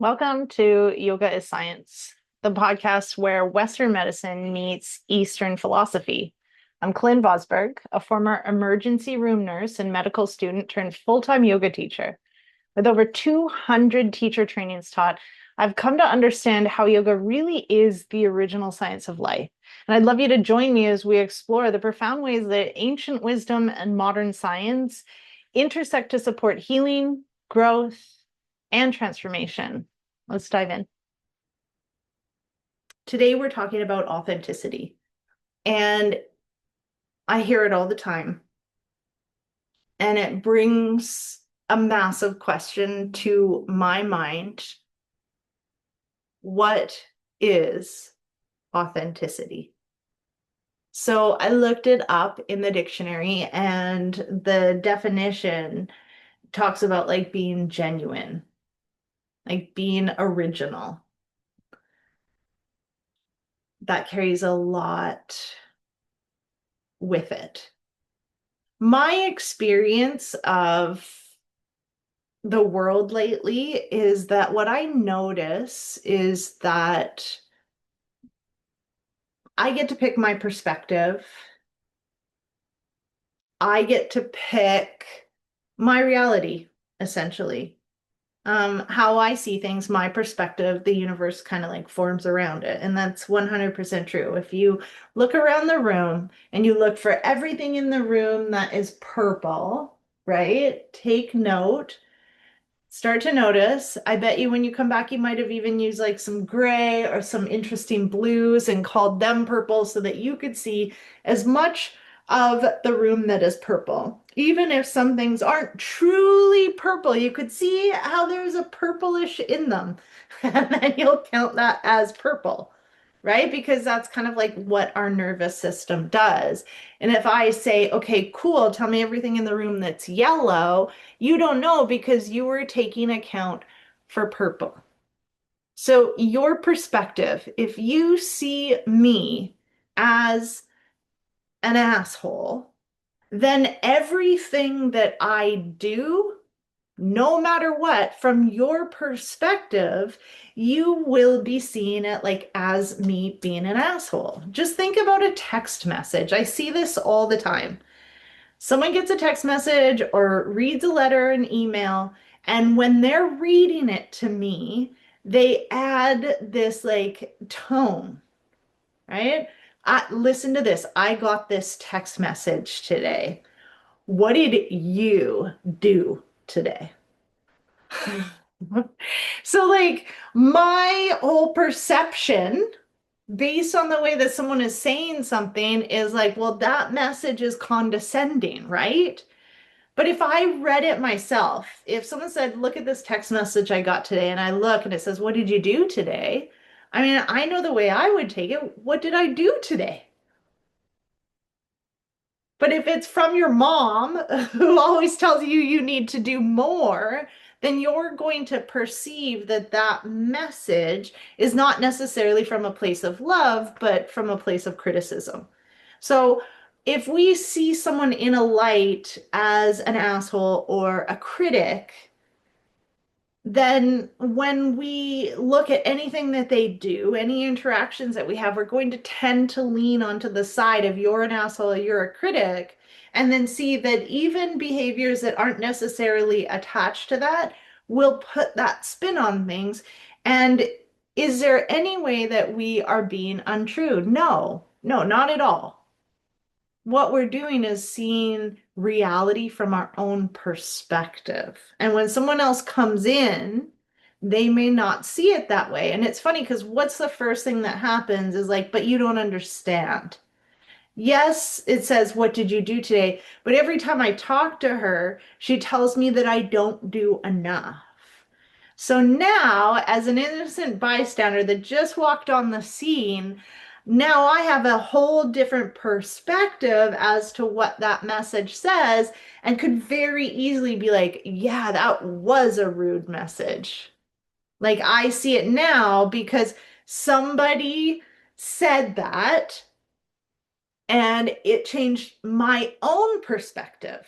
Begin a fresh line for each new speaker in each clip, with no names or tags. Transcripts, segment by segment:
Welcome to Yoga is Science, the podcast where Western medicine meets Eastern philosophy. I'm Colynn Vosburgh, a former emergency room nurse and medical student turned full-time yoga teacher. With over 200 teacher trainings taught, I've come to understand how yoga really is the original science of life. And I'd love you to join me as we explore the profound ways that ancient wisdom and modern science intersect to support healing, growth, and transformation. Let's dive in. Today, we're talking about authenticity, and I hear it all the time. And it brings a massive question to my mind. What is authenticity? So I looked it up in the dictionary, and the definition talks about like being genuine, like being original. That carries a lot with it. My experience of the world lately is that what I notice is that I get to pick my perspective. I get to pick my reality, essentially. How I see things, my perspective, the universe kind of like forms around it. And that's 100% true. If you look around the room and you look for everything in the room that is purple, right? Take note. Start to notice. I bet you when you come back, you might have even used like some gray or some interesting blues and called them purple so that you could see as much of the room that is purple. Even if some things aren't truly purple, you could see how there's a purplish in them. And then you'll count that as purple, right? Because that's kind of like what our nervous system does. And if I say, okay, cool, tell me everything in the room that's yellow, you don't know because you were taking account for purple. So, your perspective, if you see me as an asshole, then everything that I do, no matter what, from your perspective, you will be seeing it like as me being an asshole. Just think about a text message. I see this all the time. Someone gets a text message or reads a letter, an email, and when they're reading it to me, they add this like tone, right? Listen to this. I got this text message today. What did you do today? So, like, my whole perception based on the way that someone is saying something is like, well, that message is condescending, right? But if I read it myself, if someone said, look at this text message I got today, and I look and it says, what did you do today? I mean, I know the way I would take it. What did I do today? But if it's from your mom who always tells you you need to do more, then you're going to perceive that that message is not necessarily from a place of love, but from a place of criticism. So if we see someone in a light as an asshole or a critic, then when we look at anything that they do, any interactions that we have, we're going to tend to lean onto the side of you're an asshole, you're a critic, and then see that even behaviors that aren't necessarily attached to that will put that spin on things. And is there any way that we are being untrue? No, no, not at all. What we're doing is seeing reality from our own perspective. And when someone else comes in, they may not see it that way. And it's funny because what's the first thing that happens is like, but you don't understand. Yes, it says, what did you do today? But every time I talk to her, she tells me that I don't do enough. So now, as an innocent bystander that just walked on the scene, now I have a whole different perspective as to what that message says and could very easily be like, yeah, that was a rude message. Like I see it now because somebody said that and it changed my own perspective.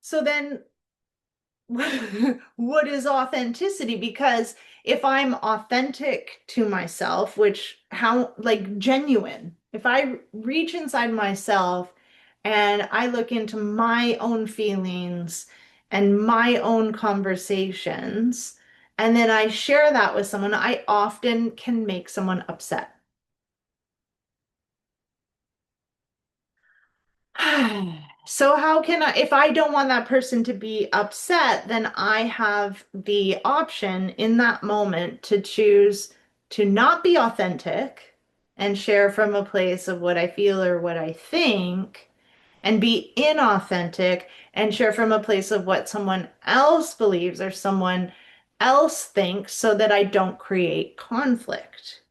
So then what is authenticity? Because if I'm authentic to myself, which how like genuine, if I reach inside myself and I look into my own feelings and my own conversations, and then I share that with someone, I often can make someone upset. So how can I, if I don't want that person to be upset, then I have the option in that moment to choose to not be authentic and share from a place of what I feel or what I think, and be inauthentic and share from a place of what someone else believes or someone else thinks so that I don't create conflict.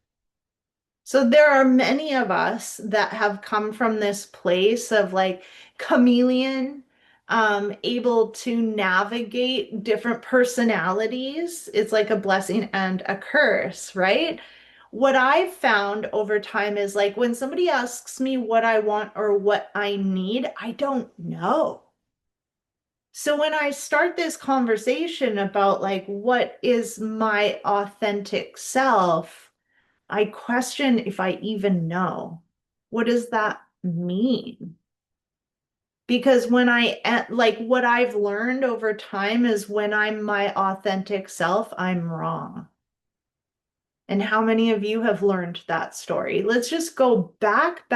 So there are many of us that have come from this place of like chameleon, able to navigate different personalities. It's like a blessing and a curse, right? What I've found over time is like when somebody asks me what I want or what I need, I don't know. So when I start this conversation about like what is my authentic self, I question if I even know. What does that mean? Because when like what I've learned over time is when I'm my authentic self, I'm wrong. And how many of you have learned that story? Let's just go back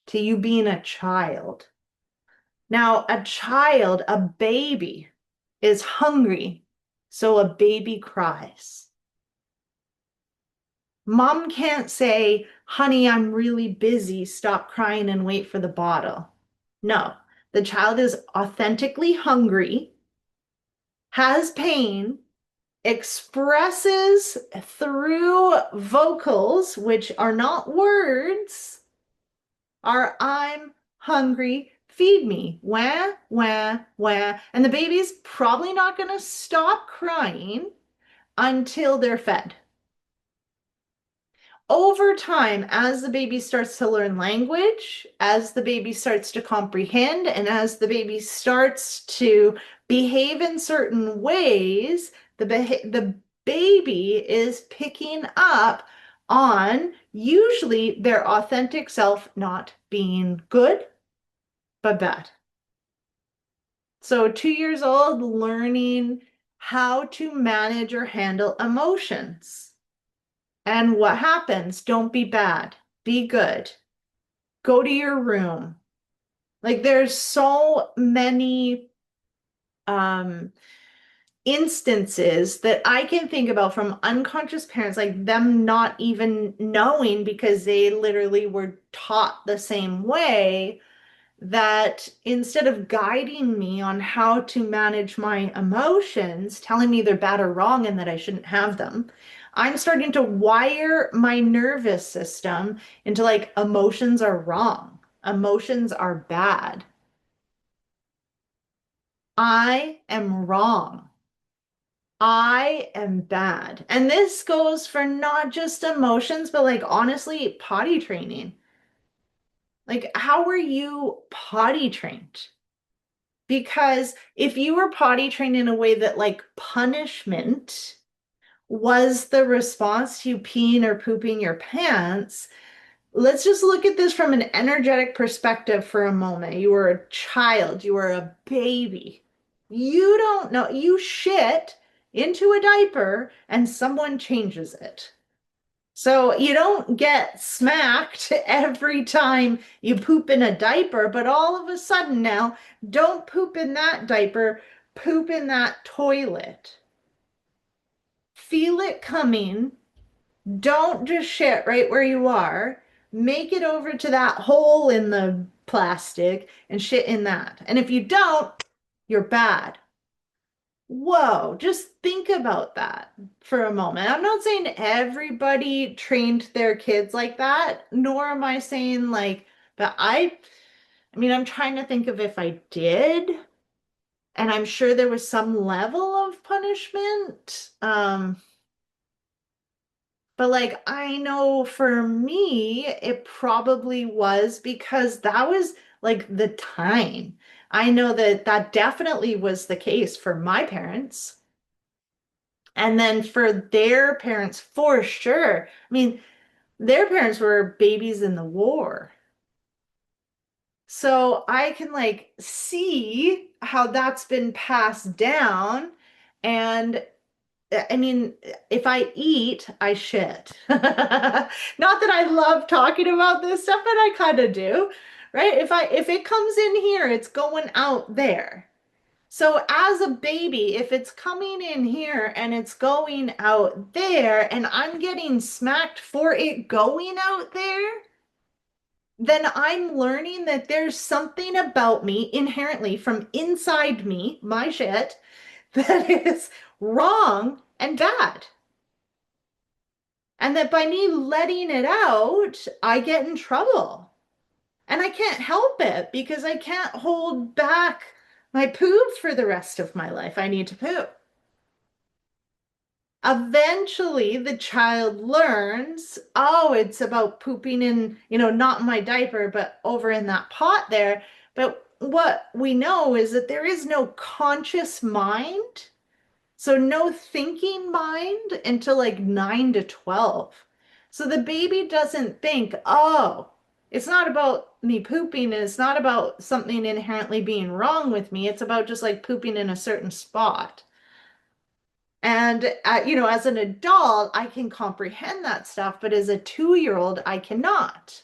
to you being a child. Now, a child, a baby, is hungry, so a baby cries. Mom can't say, honey, I'm really busy, stop crying and wait for the bottle. No, the child is authentically hungry, has pain, expresses through vocals, which are not words, are I'm hungry, feed me, wah, wah, wah. And the baby's probably not going to stop crying until they're fed. Over time, as the baby starts to learn language, as the baby starts to comprehend, and as the baby starts to behave in certain ways, the baby is picking up on usually their authentic self not being good, but bad. So, 2 years old, learning how to manage or handle emotions. And what happens? Don't be bad. Be good. Go to your room. Like there's so many um instances that I can think about from unconscious parents, like them not even knowing because they literally were taught the same way, that instead of guiding me on how to manage my emotions, telling me they're bad or wrong and that I shouldn't have them, I'm starting to wire my nervous system into like emotions are wrong, emotions are bad. I am wrong. I am bad. And this goes for not just emotions, but like honestly, potty training. Like, how were you potty trained? Because if you were potty trained in a way that like punishment was the response to you peeing or pooping your pants, let's just look at this from an energetic perspective for a moment. You were a child, you were a baby. You don't know, you shit into a diaper and someone changes it. So you don't get smacked every time you poop in a diaper, but all of a sudden now, don't poop in that diaper, poop in that toilet. Feel it coming. Don't just shit right where you are. Make it over to that hole in the plastic and shit in that. And if you don't, you're bad. Whoa, just think about that for a moment. I'm not saying everybody trained their kids like that, nor am I saying like, but I mean, I'm trying to think of if I did, and I'm sure there was some level of punishment. But like, I know for me, it probably was because that was like the time. I know that that definitely was the case for my parents. And then for their parents, for sure. I mean, their parents were babies in the war. So I can like see how that's been passed down. And I mean, if I eat, I shit. Not that I love talking about this stuff, but I kind of do, right? If it comes in here, it's going out there. So as a baby, if it's coming in here and it's going out there, and I'm getting smacked for it going out there, then I'm learning that there's something about me inherently from inside me, my shit, that is wrong and bad. And that by me letting it out, I get in trouble. And I can't help it because I can't hold back my poop for the rest of my life. I need to poop. Eventually, the child learns, oh, it's about pooping in, not in my diaper, but over in that pot there. But what we know is that there is no conscious mind. So no thinking mind until like 9 to 12. So the baby doesn't think, oh, it's not about me pooping, and it's not about something inherently being wrong with me. It's about just like pooping in a certain spot. And, as an adult, I can comprehend that stuff, but as a 2-year-old, I cannot.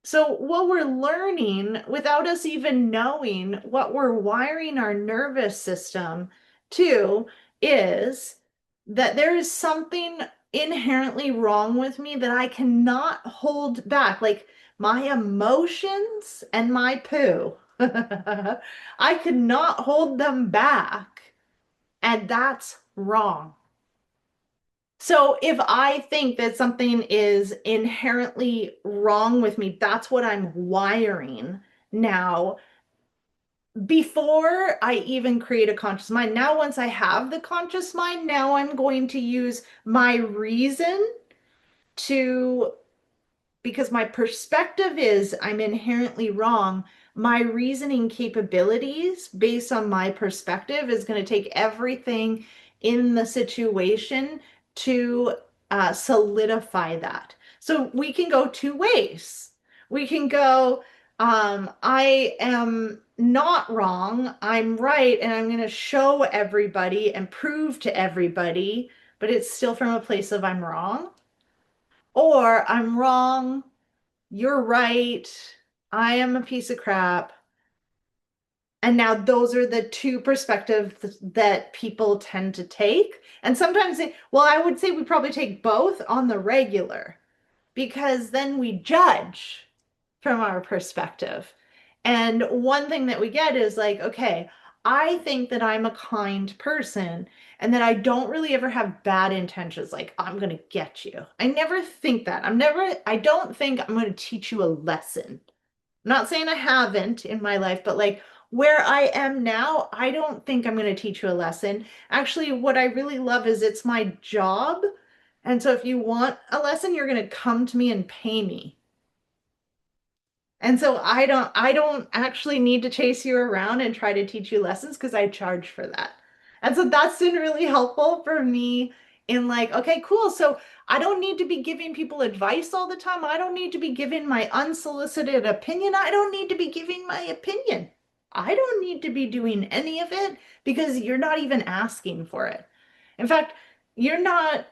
So, what we're learning without us even knowing what we're wiring our nervous system to is that there is something inherently wrong with me that I cannot hold back. Like my emotions and my poo, I could not hold them back. And that's wrong. So if I think that something is inherently wrong with me, that's what I'm wiring now before I even create a conscious mind. Now, once I have the conscious mind, now I'm going to use my reason to because my perspective is I'm inherently wrong. My reasoning capabilities based on my perspective is going to take everything in the situation to solidify that. So we can go two ways. We can go, I am not wrong, I'm right, and I'm going to show everybody and prove to everybody, but it's still from a place of I'm wrong. Or I'm wrong, you're right, I am a piece of crap. And now those are the two perspectives that people tend to take. And sometimes well, I would say we probably take both on the regular because then we judge from our perspective. And one thing that we get is like, okay, I think that I'm a kind person and that I don't really ever have bad intentions. Like, I'm going to get you. I never think that. I don't think I'm going to teach you a lesson. I'm not saying I haven't in my life, but like where I am now, I don't think I'm going to teach you a lesson. Actually, what I really love is it's my job. And so if you want a lesson, you're going to come to me and pay me. And so I don't actually need to chase you around and try to teach you lessons because I charge for that. And so that's been really helpful for me in like, okay, cool. So I don't need to be giving people advice all the time. I don't need to be giving my unsolicited opinion. I don't need to be giving my opinion. I don't need to be doing any of it because you're not even asking for it. In fact, you're not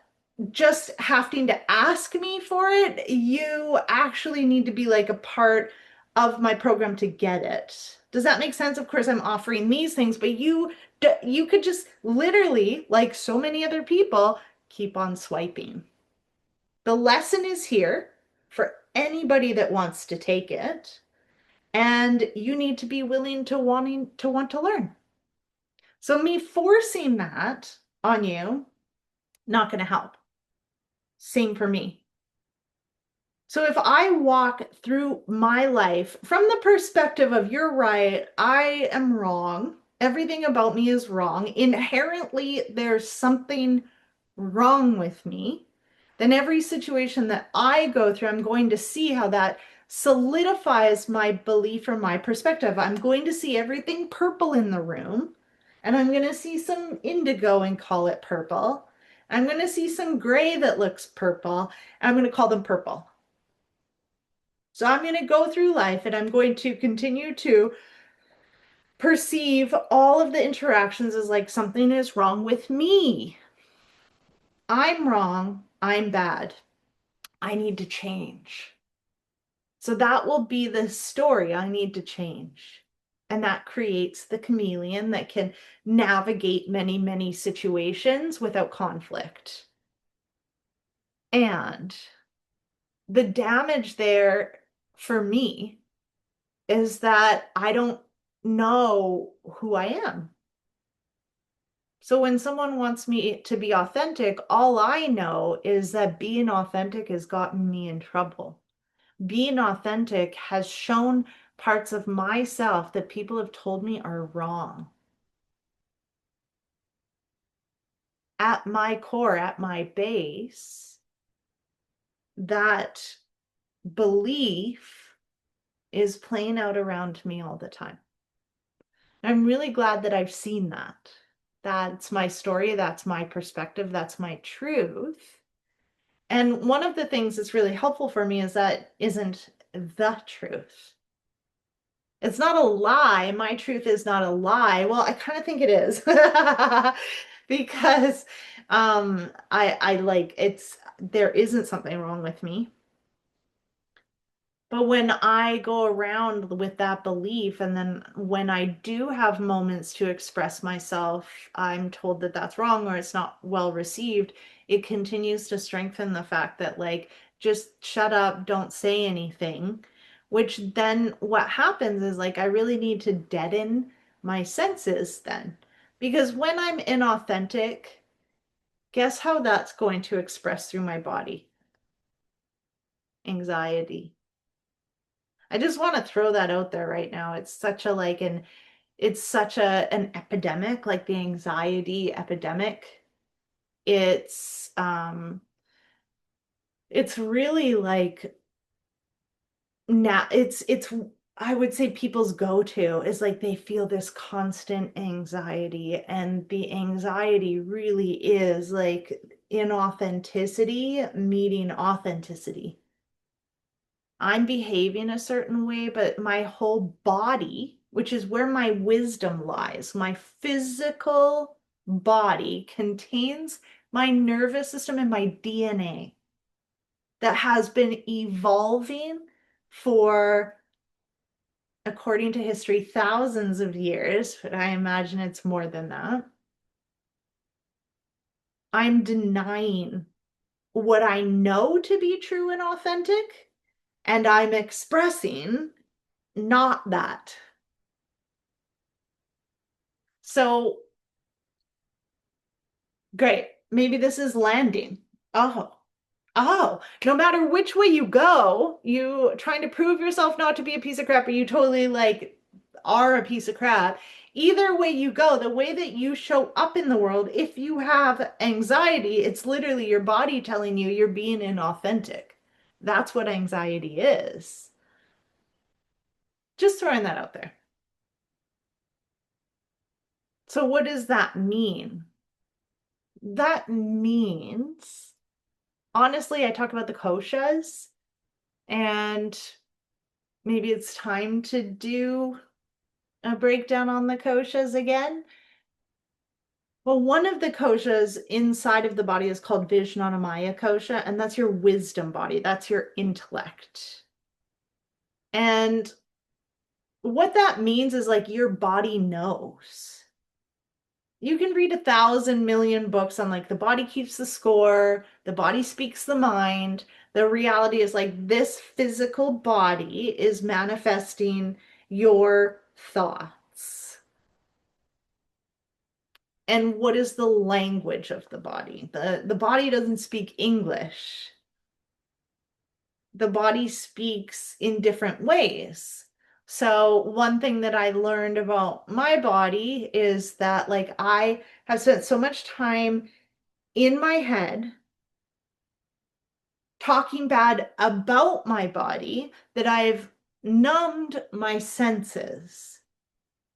just having to ask me for it, you actually need to be like a part of my program to get it. Does that make sense? Of course, I'm offering these things, but you could just literally, like so many other people, keep on swiping. The lesson is here for anybody that wants to take it, and you need to be willing to want to learn. So me forcing that on you, not going to help. Same for me. So if I walk through my life from the perspective of you're right, I am wrong, everything about me is wrong, inherently there's something wrong with me, then every situation that I go through, I'm going to see how that solidifies my belief or my perspective. I'm going to see everything purple in the room, and I'm going to see some indigo and call it purple. I'm going to see some gray that looks purple, and I'm going to call them purple. So I'm going to go through life and I'm going to continue to perceive all of the interactions as like something is wrong with me. I'm wrong. I'm bad. I need to change. So that will be the story. I need to change. And that creates the chameleon that can navigate many, many situations without conflict. And the damage there for me is that I don't know who I am. So when someone wants me to be authentic, all I know is that being authentic has gotten me in trouble. Being authentic has shown parts of myself that people have told me are wrong. At my core, at my base, that belief is playing out around me all the time. I'm really glad that I've seen that. That's my story, that's my perspective, that's my truth. And one of the things that's really helpful for me is that isn't the truth. It's not a lie. My truth is not a lie. Well, I kind of think it is because I like it's there isn't something wrong with me. But when I go around with that belief, and then when I do have moments to express myself, I'm told that that's wrong or it's not well received, it continues to strengthen the fact that, like, just shut up, don't say anything. Which then what happens is, like, I really need to deaden my senses then. Because when I'm inauthentic, guess how that's going to express through my body? Anxiety. I just want to throw that out there right now. It's such a like an it's such an epidemic, like the anxiety epidemic. It's really like now it's I would say people's go-to is like they feel this constant anxiety, and the anxiety really is like inauthenticity meeting authenticity. I'm behaving a certain way, but my whole body, which is where my wisdom lies, my physical body contains my nervous system and my DNA that has been evolving for, according to history, thousands of years. But I imagine it's more than that. I'm denying what I know to be true and authentic, and I'm expressing not that. So great. Maybe this is landing. Oh, no matter which way you go, you trying to prove yourself not to be a piece of crap, or you totally like are a piece of crap. Either way you go, the way that you show up in the world, if you have anxiety, it's literally your body telling you you're being inauthentic. That's what anxiety is. Just throwing that out there. So what does that mean? That means, honestly, I talk about the koshas, and maybe it's time to do a breakdown on the koshas again. Well, one of the koshas inside of the body is called Vijnanamaya kosha, and that's your wisdom body. That's your intellect. And what that means is like your body knows. You can read 1,000,000,000 books on like the body keeps the score, the body speaks the mind. The reality is like this physical body is manifesting your thoughts. And what is the language of the body? The body doesn't speak English. The body speaks in different ways. So one thing that I learned about my body is that like I have spent so much time in my head talking bad about my body that I've numbed my senses.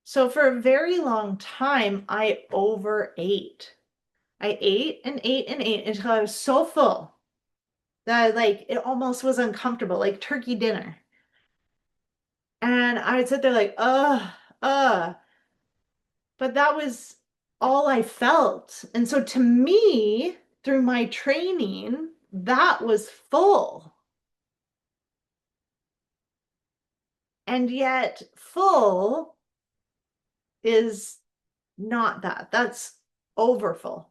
So for a very long time, I overate. I ate and ate and ate until I was so full that like it almost was uncomfortable, like turkey dinner. And I would sit there like, uh. But that was all I felt. And so to me, through my training, that was full. And yet, full is not that. That's overfull.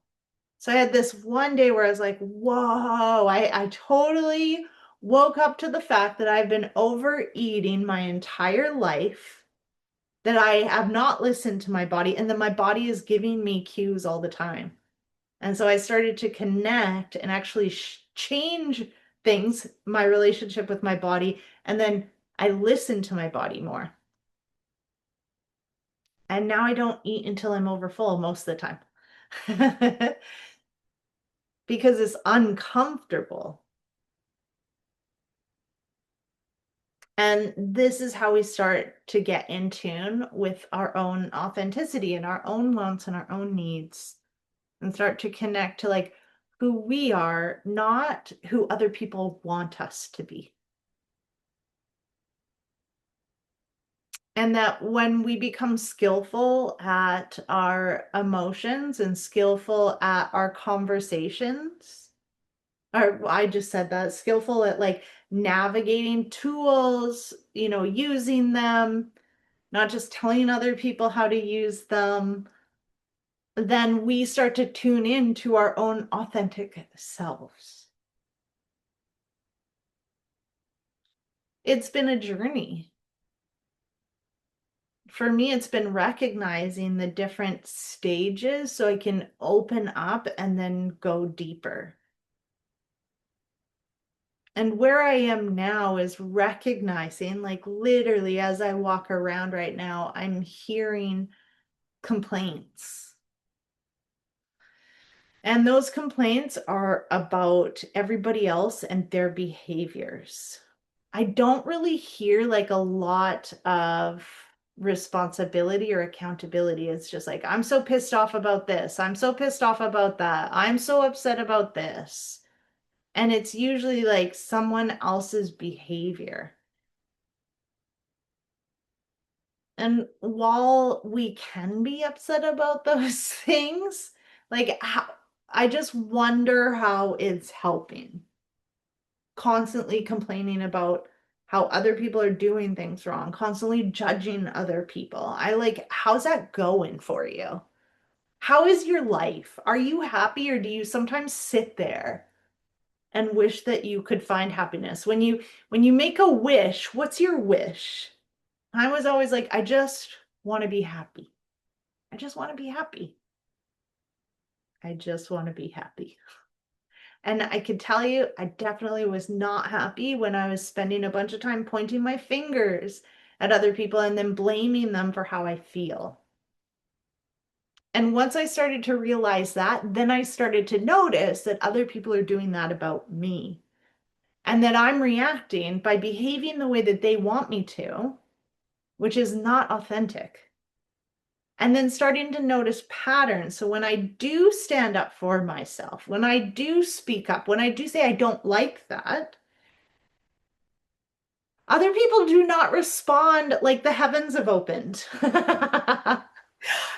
So I had this one day where I was like, whoa, I totally woke up to the fact that I've been overeating my entire life, that I have not listened to my body, and that my body is giving me cues all the time. And so I started to connect and actually change things, my relationship with my body, and then I listened to my body more. And now I don't eat until I'm over full most of the time because it's uncomfortable. And this is how we start to get in tune with our own authenticity and our own wants and our own needs, and start to connect to like who we are, not who other people want us to be. And that when we become skillful at our emotions and skillful at our conversations, or I just said that, skillful at like navigating tools, using them, not just telling other people how to use them, then we start to tune in to our own authentic selves. It's been a journey. For me, it's been recognizing the different stages so I can open up and then go deeper. And where I am now is recognizing, like literally as I walk around right now, I'm hearing complaints. And those complaints are about everybody else and their behaviors. I don't really hear like a lot of responsibility or accountability. It's just like, I'm so pissed off about this. I'm so pissed off about that. I'm so upset about this. And it's usually like someone else's behavior. And while we can be upset about those things, like I just wonder how it's helping. Constantly complaining about how other people are doing things wrong, constantly judging other people. How's that going for you? How is your life? Are you happy, or do you sometimes sit there and wish that you could find happiness? When you make a wish, what's your wish? I was always like, I just want to be happy. I just want to be happy. I just want to be happy. And I could tell you, I definitely was not happy when I was spending a bunch of time pointing my fingers at other people and then blaming them for how I feel. And once I started to realize that, then I started to notice that other people are doing that about me. And that I'm reacting by behaving the way that they want me to, which is not authentic. And then starting to notice patterns. So when I do stand up for myself, when I do speak up, when I do say I don't like that, other people do not respond like the heavens have opened.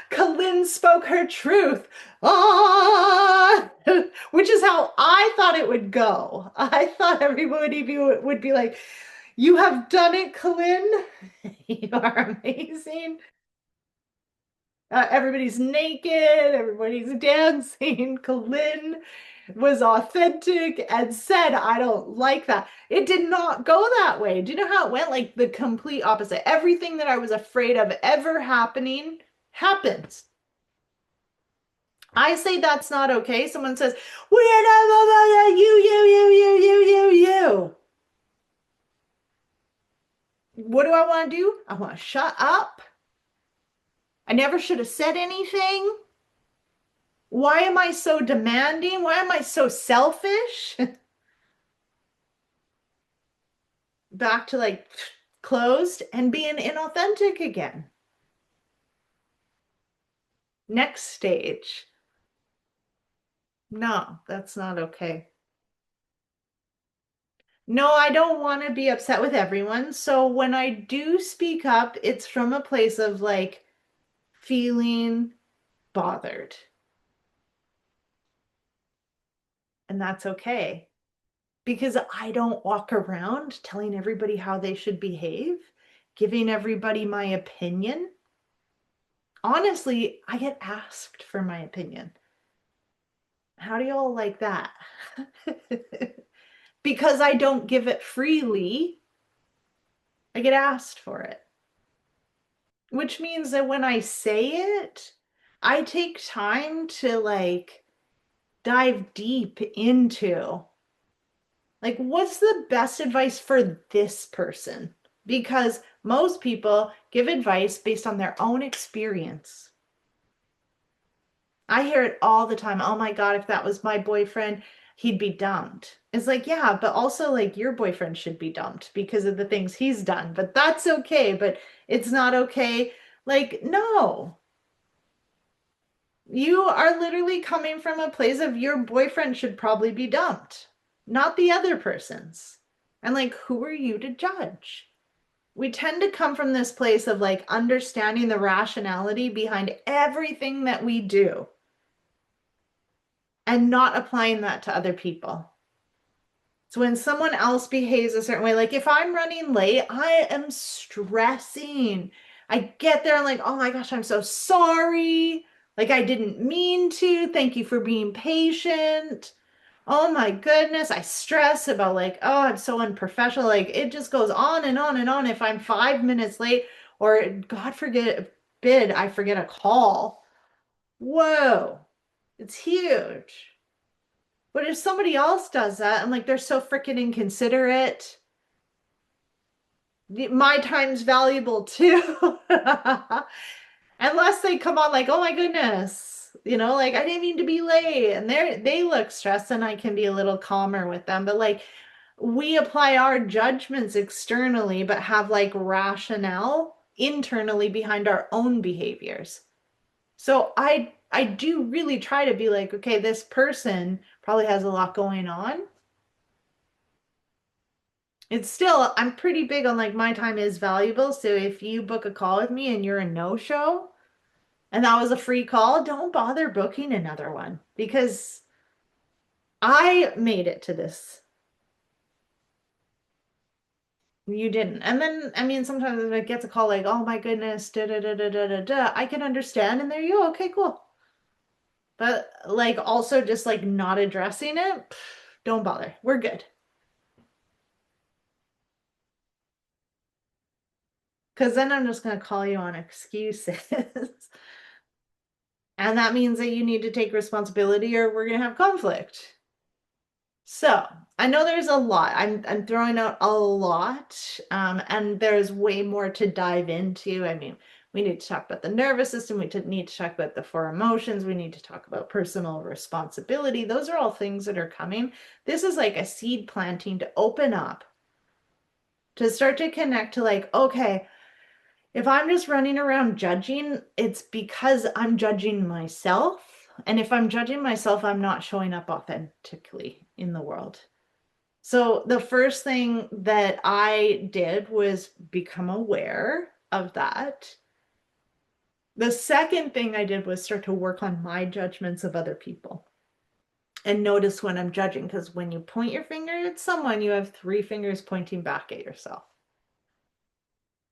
Colynn spoke her truth. Ah! Which is how I thought it would go. I thought everybody would be like, you have done it, Colynn. You are amazing. Everybody's naked, everybody's dancing. Colynn was authentic and said, I don't like that. It did not go that way. Do you know how it went? Like the complete opposite. Everything that I was afraid of ever happening happens. I say that's not okay. Someone says, we're not you. What do I want to do? I want to shut up. I never should have said anything. Why am I so demanding? Why am I so selfish? back to like closed and being inauthentic again. Next stage. No, that's not okay. No, I don't want to be upset with everyone. So when I do speak up, it's from a place of like feeling bothered. And that's okay. Because I don't walk around telling everybody how they should behave, giving everybody my opinion. Honestly, I get asked for my opinion. How do y'all like that? Because I don't give it freely, I get asked for it. Which means that when I say it, I take time to like dive deep into like what's the best advice for this person? Because most people give advice based on their own experience. I hear it all the time. Oh my God, if that was my boyfriend, he'd be dumped. It's like, yeah, but also like your boyfriend should be dumped because of the things he's done. But that's okay. But it's not okay. Like, no, you are literally coming from a place of your boyfriend should probably be dumped, not the other person's. And like, who are you to judge? We tend to come from this place of like understanding the rationality behind everything that we do and not applying that to other people. So when someone else behaves a certain way, like if I'm running late, I am stressing. I get there and like, oh my gosh, I'm so sorry. Like I didn't mean to. Thank you for being patient. Oh my goodness, I stress about like, oh, I'm so unprofessional. Like it just goes on and on and on. If I'm 5 minutes late, or God forbid, I forget a call. Whoa, it's huge. But if somebody else does that and like they're so freaking inconsiderate, my time's valuable too. Unless they come on like, oh my goodness, like I didn't mean to be late and they look stressed and I can be a little calmer with them. But like we apply our judgments externally, but have like rationale internally behind our own behaviors. So I do really try to be like, okay, this person probably has a lot going on. It's still, I'm pretty big on like my time is valuable. So if you book a call with me and you're a no-show and that was a free call, don't bother booking another one because I made it to this. You didn't. And then, I mean, sometimes if it gets a call like, oh my goodness, da da da da da da da, I can understand. And there you go. Okay, cool. But like also just like not addressing it, don't bother. We're good. Because then I'm just going to call you on excuses. And that means that you need to take responsibility or we're going to have conflict. So I know there's a lot. I'm throwing out a lot, and there's way more to dive into. I mean, we need to talk about the nervous system. We need to talk about the four emotions. We need to talk about personal responsibility. Those are all things that are coming. This is like a seed planting to open up, to start to connect to like, okay, if I'm just running around judging, it's because I'm judging myself. And if I'm judging myself, I'm not showing up authentically in the world. So the first thing that I did was become aware of that. The second thing I did was start to work on my judgments of other people and notice when I'm judging, because when you point your finger at someone, you have three fingers pointing back at yourself.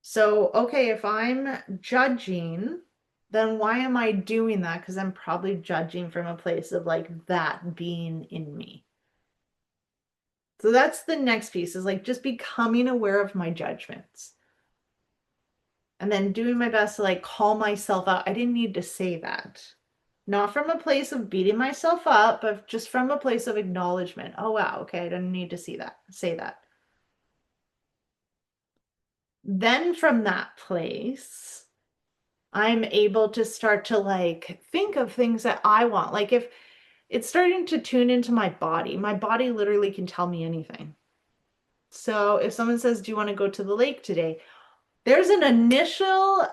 So, okay, if I'm judging, then why am I doing that? Because I'm probably judging from a place of like that being in me. So that's the next piece is like just becoming aware of my judgments and then doing my best to like call myself out. I didn't need to say that. Not from a place of beating myself up, but just from a place of acknowledgement. Oh, wow. Okay. I didn't need to say that. Then from that place, I'm able to start to like think of things that I want. Like if it's starting to tune into my body literally can tell me anything. So if someone says, "Do you want to go to the lake today?" There's an initial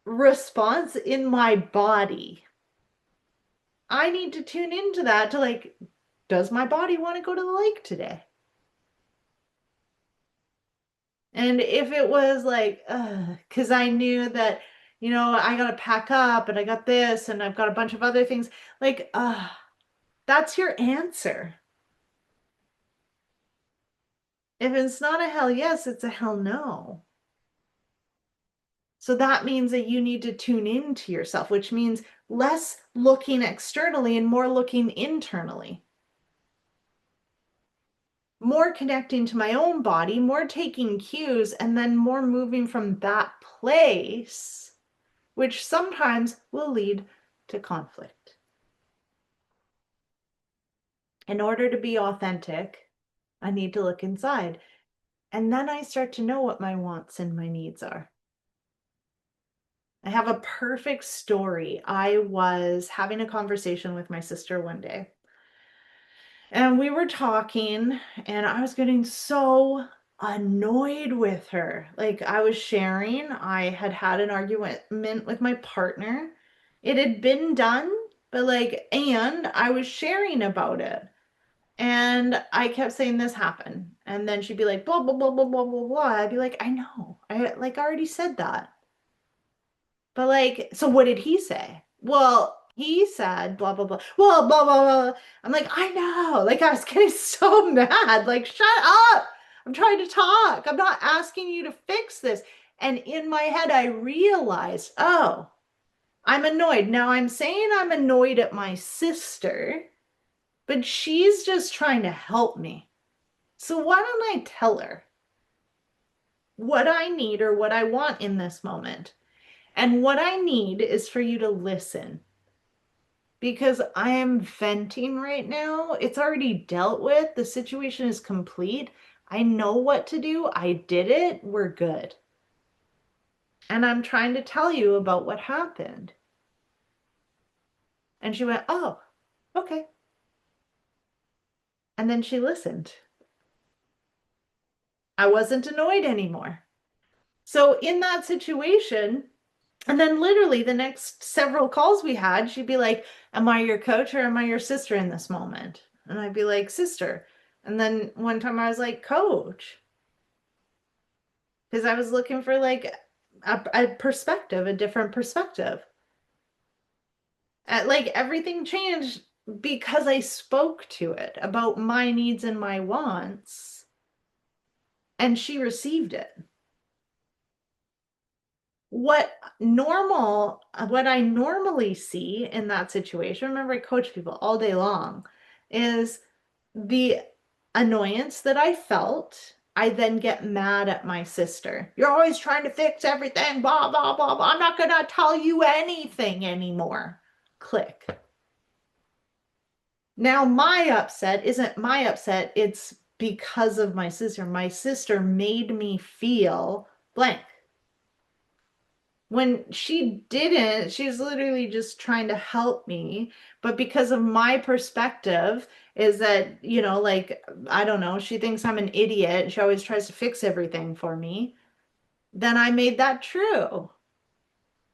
response in my body. I need to tune into that to like, does my body want to go to the lake today? And if it was like, because I knew that, I got to pack up and I got this and I've got a bunch of other things, like, that's your answer. If it's not a hell yes, it's a hell no. So that means that you need to tune into yourself, which means less looking externally and more looking internally. More connecting to my own body, more taking cues, and then more moving from that place, which sometimes will lead to conflict. In order to be authentic, I need to look inside. And then I start to know what my wants and my needs are. I have a perfect story. I was having a conversation with my sister one day, and we were talking, and I was getting so annoyed with her. Like, I was sharing, I had had an argument with my partner. It had been done, but like, and I was sharing about it. And I kept saying this happened. And then she'd be like, blah, blah, blah, blah, blah, blah, blah. I'd be like, I know. I like already said that. But like, so what did he say? Well, he said blah blah blah. Well, blah blah blah. I'm like, I know. Like I was getting so mad. Like, shut up. I'm trying to talk. I'm not asking you to fix this. And in my head, I realized, oh, I'm annoyed. Now I'm saying I'm annoyed at my sister, but she's just trying to help me. So why don't I tell her what I need or what I want in this moment? And what I need is for you to listen because I am venting right now. It's already dealt with. The situation is complete. I know what to do. I did it. We're good. And I'm trying to tell you about what happened. And she went, oh, okay. And then she listened. I wasn't annoyed anymore. So in that situation, and then literally the next several calls we had, she'd be like, am I your coach or am I your sister in this moment? And I'd be like, sister. And then one time I was like, coach. Because I was looking for like a perspective, a different perspective. Like everything changed because I spoke to it about my needs and my wants, and she received it. What I normally see in that situation, remember I coach people all day long, is the annoyance that I felt. I then get mad at my sister. You're always trying to fix everything, blah, blah, blah, blah. I'm not going to tell you anything anymore. Click. Now, my upset isn't my upset, it's because of my sister. My sister made me feel blank. When she didn't, she's literally just trying to help me. But because of my perspective, is that, like, I don't know, she thinks I'm an idiot. She always tries to fix everything for me. Then I made that true.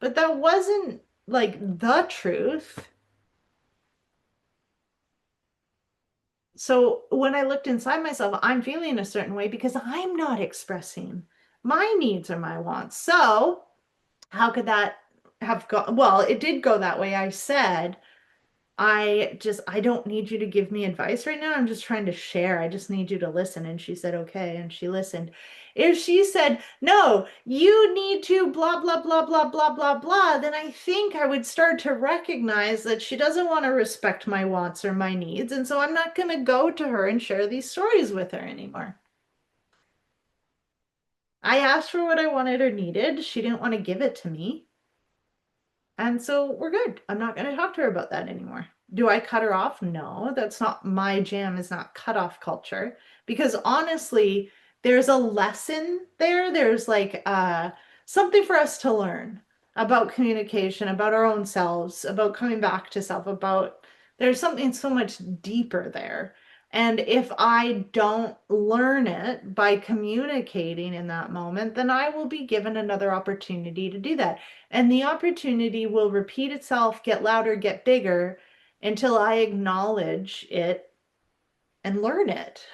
But that wasn't like the truth. So when I looked inside myself, I'm feeling a certain way because I'm not expressing my needs or my wants. So how could that have gone? Well, it did go that way. I said, I don't need you to give me advice right now. I'm just trying to share. I just need you to listen. And she said, okay. And she listened. If she said, no, you need to blah, blah, blah, blah, blah, blah, blah, then I think I would start to recognize that she doesn't want to respect my wants or my needs. And so I'm not going to go to her and share these stories with her anymore. I asked for what I wanted or needed. She didn't want to give it to me. And so we're good. I'm not going to talk to her about that anymore. Do I cut her off? No, that's not my jam, is not cutoff culture. Because honestly, there's a lesson there. There's like something for us to learn about communication, about our own selves, about coming back to self, about there's something so much deeper there. And if I don't learn it by communicating in that moment, then I will be given another opportunity to do that. And the opportunity will repeat itself, get louder, get bigger until I acknowledge it and learn it.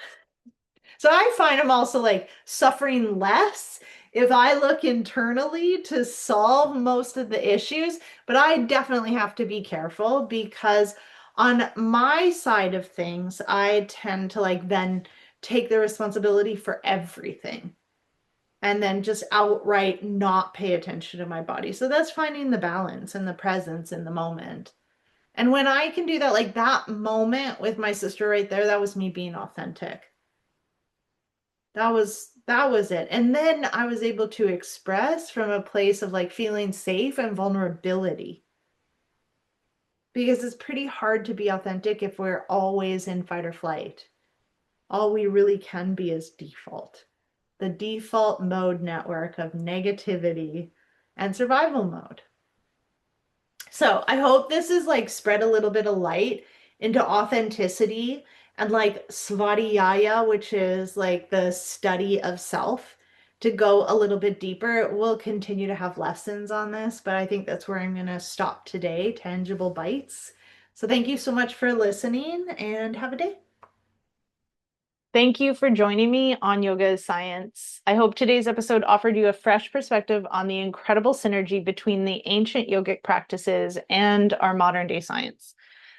So I find I'm also like suffering less if I look internally to solve most of the issues, but I definitely have to be careful because on my side of things, I tend to like then take the responsibility for everything and then just outright not pay attention to my body. So that's finding the balance and the presence in the moment. And when I can do that, like that moment with my sister right there, that was me being authentic. That was it. And then I was able to express from a place of like feeling safe and vulnerability. Because it's pretty hard to be authentic if we're always in fight or flight. All we really can be is default. The default mode network of negativity and survival mode. So I hope this is like spread a little bit of light into authenticity and like svadhyaya, which is like the study of self, to go a little bit deeper. We'll continue to have lessons on this, but I think that's where I'm going to stop today, tangible bites. So thank you so much for listening and have a day. Thank you for joining me on Yoga is Science. I hope today's episode offered you a fresh perspective on the incredible synergy between the ancient yogic practices and our modern day science.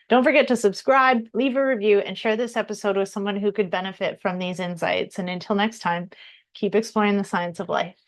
Don't forget to subscribe, leave a review, and share this episode with someone who could benefit from these insights. And until next time, keep exploring the science of life.